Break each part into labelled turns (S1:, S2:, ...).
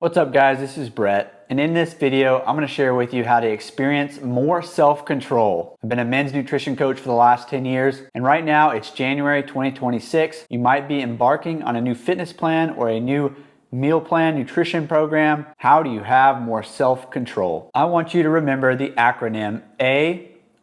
S1: What's up guys, this is Brett, and in this video I'm going to share with you how to experience more self-control. I've been a men's nutrition coach for the last 10 years, and right now it's January 2026. You might be embarking on a new fitness plan or a new meal plan, nutrition program. How do you have more self-control? I want you to remember the acronym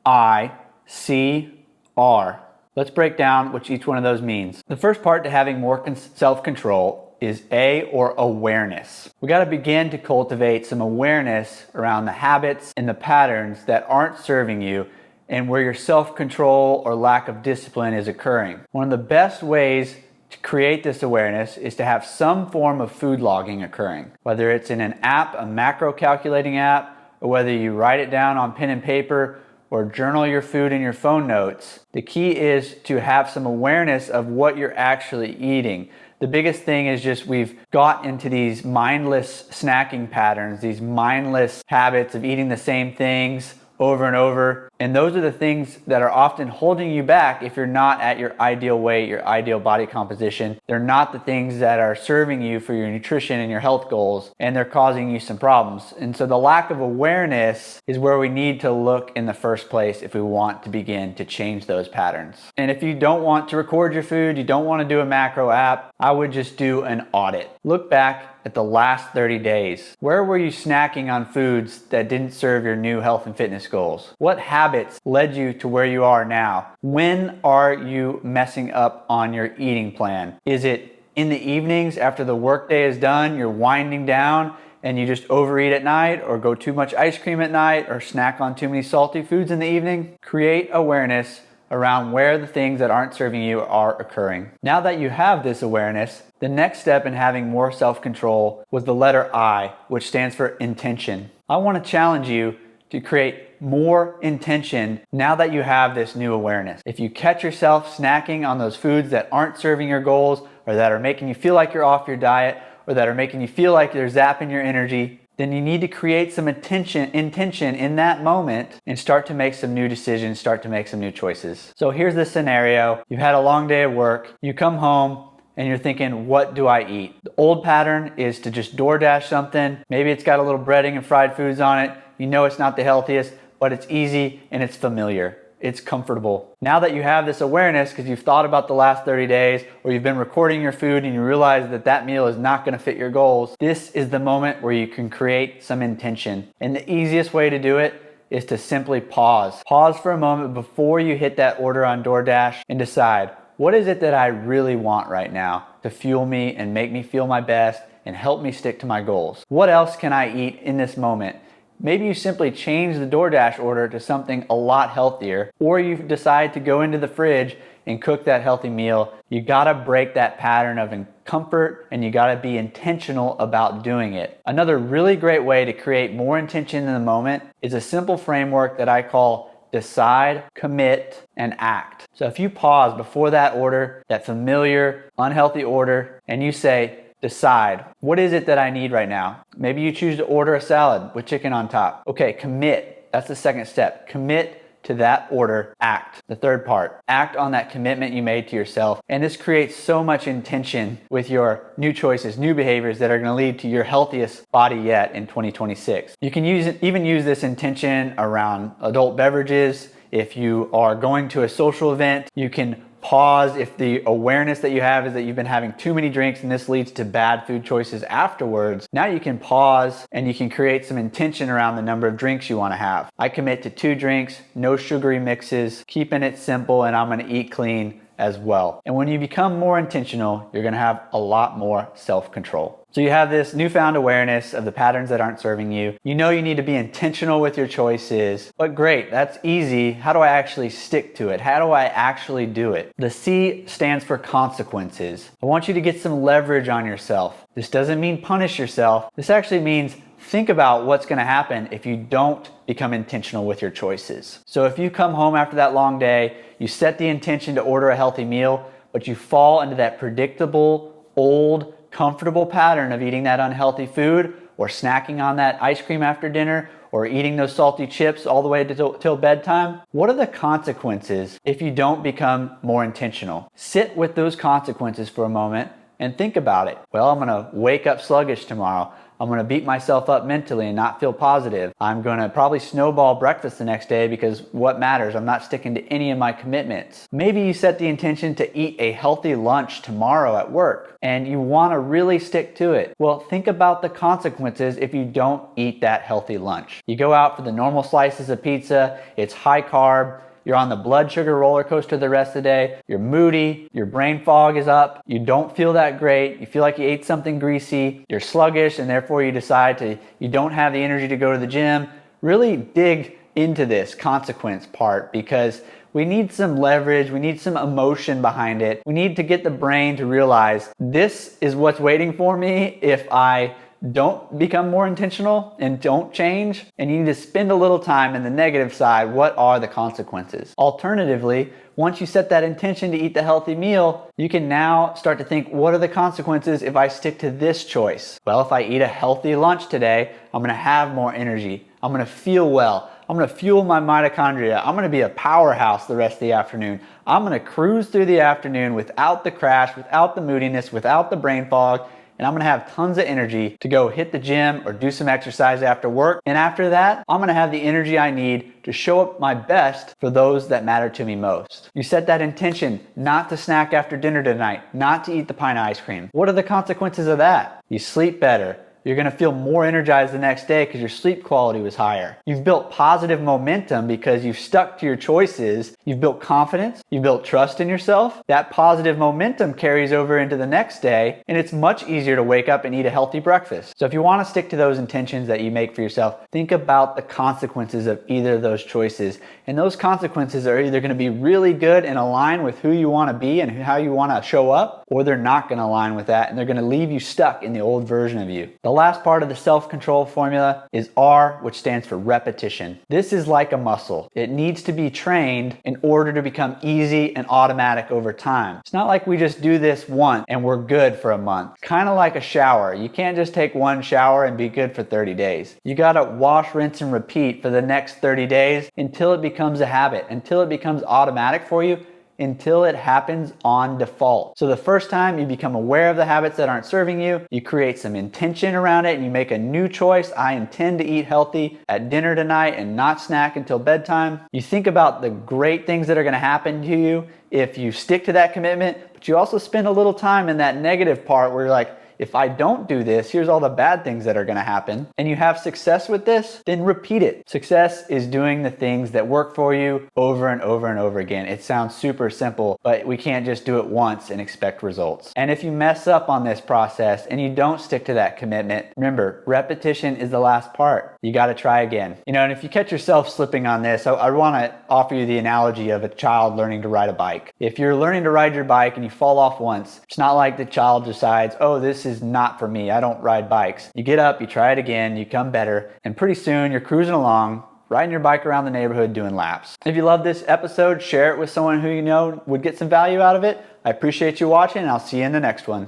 S1: AICR. Let's break down what each one of those means. The first part to having more self-control is awareness. We got to begin to cultivate some awareness around the habits and the patterns that aren't serving you and where your self-control or lack of discipline is occurring. One of the best ways to create this awareness is to have some form of food logging occurring, whether it's in an app, a macro calculating app, or whether you write it down on pen and paper or journal your food in your phone notes. The key is to have some awareness of what you're actually eating. The biggest thing is just we've got into these mindless snacking patterns, these mindless habits of eating the same things over and over. And those are the things that are often holding you back if you're not at your ideal weight, your ideal body composition. They're not the things that are serving you for your nutrition and your health goals, and they're causing you some problems. And so the lack of awareness is where we need to look in the first place if we want to begin to change those patterns. And if you don't want to record your food, you don't want to do a macro app, I would just do an audit. Look back at the last 30 days. Where were you snacking on foods that didn't serve your new health and fitness goals? What habits led you to where you are now? When are you messing up on your eating plan? Is it in the evenings after the workday is done, you're winding down and you just overeat at night, or go too much ice cream at night, or snack on too many salty foods in the evening? Create awareness around where the things that aren't serving you are occurring. Now that you have this awareness, the next step in having more self-control was the letter I, which stands for intention. I want to challenge you to create more intention now that you have this new awareness. If you catch yourself snacking on those foods that aren't serving your goals, or that are making you feel like you're off your diet, or that are making you feel like they're zapping your energy, then you need to create some intention in that moment and start to make some new decisions, start to make some new choices. So here's the scenario. You've had a long day of work, you come home and you're thinking, what do I eat? The old pattern is to just DoorDash something. Maybe it's got a little breading and fried foods on it. You know it's not the healthiest, but it's easy and it's familiar. It's comfortable. Now that you have this awareness, because you've thought about the last 30 days, or you've been recording your food and you realize that that meal is not going to fit your goals, this is the moment where you can create some intention. And the easiest way to do it is to simply pause. Pause for a moment before you hit that order on DoorDash and decide, what is it that I really want right now to fuel me and make me feel my best and help me stick to my goals? What else can I eat in this moment? Maybe you simply change the DoorDash order to something a lot healthier, or you decide to go into the fridge and cook that healthy meal. You gotta break that pattern of comfort, and you gotta be intentional about doing it. Another really great way to create more intention in the moment is a simple framework that I call decide, commit, and act. So if you pause before that order, that familiar, unhealthy order, and you say, decide, what is it that I need right now? Maybe you choose to order a salad with chicken on top. Okay, commit. That's the second step. Commit to that order. Act. The third part. Act on that commitment you made to yourself. And this creates so much intention with your new choices, new behaviors that are going to lead to your healthiest body yet in 2026. You can even use this intention around adult beverages. If you are going to a social event, you can pause if the awareness that you have is that you've been having too many drinks and this leads to bad food choices afterwards. Now you can pause and you can create some intention around the number of drinks you want to have. I commit to 2 drinks, no sugary mixes, keeping it simple, and I'm going to eat clean as well. And when you become more intentional, you're going to have a lot more self-control. So you have this newfound awareness of the patterns that aren't serving you. You know you need to be intentional with your choices, but great, that's easy. How do I actually stick to it? How do I actually do it? The C stands for consequences. I want you to get some leverage on yourself. This doesn't mean punish yourself. This actually means think about what's going to happen if you don't become intentional with your choices. So if you come home after that long day, you set the intention to order a healthy meal, but you fall into that predictable, old, comfortable pattern of eating that unhealthy food, or snacking on that ice cream after dinner, or eating those salty chips all the way till bedtime. What are the consequences if you don't become more intentional? Sit with those consequences for a moment and think about it. Well, I'm gonna wake up sluggish tomorrow. I'm going to beat myself up mentally and not feel positive. I'm going to probably snowball breakfast the next day because what matters? I'm not sticking to any of my commitments. Maybe you set the intention to eat a healthy lunch tomorrow at work and you want to really stick to it. Well, think about the consequences if you don't eat that healthy lunch. You go out for the normal slices of pizza, it's high carb, you're on the blood sugar roller coaster the rest of the day, you're moody, your brain fog is up, you don't feel that great, you feel like you ate something greasy, you're sluggish, and therefore you don't have the energy to go to the gym. Really dig into this consequence part because we need some leverage, we need some emotion behind it. We need to get the brain to realize this is what's waiting for me if I don't become more intentional and don't change, and you need to spend a little time in the negative side. What are the consequences? Alternatively, once you set that intention to eat the healthy meal, you can now start to think, what are the consequences if I stick to this choice? Well, if I eat a healthy lunch today, I'm gonna have more energy. I'm gonna feel well. I'm gonna fuel my mitochondria. I'm gonna be a powerhouse the rest of the afternoon. I'm gonna cruise through the afternoon without the crash, without the moodiness, without the brain fog, and I'm gonna have tons of energy to go hit the gym or do some exercise after work. And after that, I'm gonna have the energy I need to show up my best for those that matter to me most. You set that intention not to snack after dinner tonight, not to eat the pint of ice cream. What are the consequences of that? You sleep better. You're gonna feel more energized the next day because your sleep quality was higher. You've built positive momentum because you've stuck to your choices. You've built confidence. You've built trust in yourself. That positive momentum carries over into the next day, and it's much easier to wake up and eat a healthy breakfast. So if you wanna stick to those intentions that you make for yourself, think about the consequences of either of those choices. And those consequences are either gonna be really good and align with who you wanna be and how you wanna show up, or they're not gonna align with that and they're gonna leave you stuck in the old version of you. The last part of the self-control formula is R, which stands for repetition. This is like a muscle. It needs to be trained in order to become easy and automatic over time. It's not like we just do this once and we're good for a month. Kind of like a shower. You can't just take one shower and be good for 30 days. You gotta wash, rinse, and repeat for the next 30 days until it becomes a habit, until it becomes automatic for you, until it happens on default. So the first time you become aware of the habits that aren't serving you, you create some intention around it and you make a new choice. I intend to eat healthy at dinner tonight and not snack until bedtime. You think about the great things that are gonna happen to you if you stick to that commitment, but you also spend a little time in that negative part where you're like, if I don't do this, here's all the bad things that are gonna happen, and you have success with this, then repeat it. Success is doing the things that work for you over and over and over again. It sounds super simple, but we can't just do it once and expect results. And if you mess up on this process and you don't stick to that commitment, remember, repetition is the last part. You gotta try again. And if you catch yourself slipping on this, I wanna offer you the analogy of a child learning to ride a bike. If you're learning to ride your bike and you fall off once, it's not like the child decides, oh, this is not for me. I don't ride bikes. You get up, you try it again, you come better, and pretty soon you're cruising along, riding your bike around the neighborhood doing laps. If you love this episode, share it with someone who you know would get some value out of it. I appreciate you watching, and I'll see you in the next one.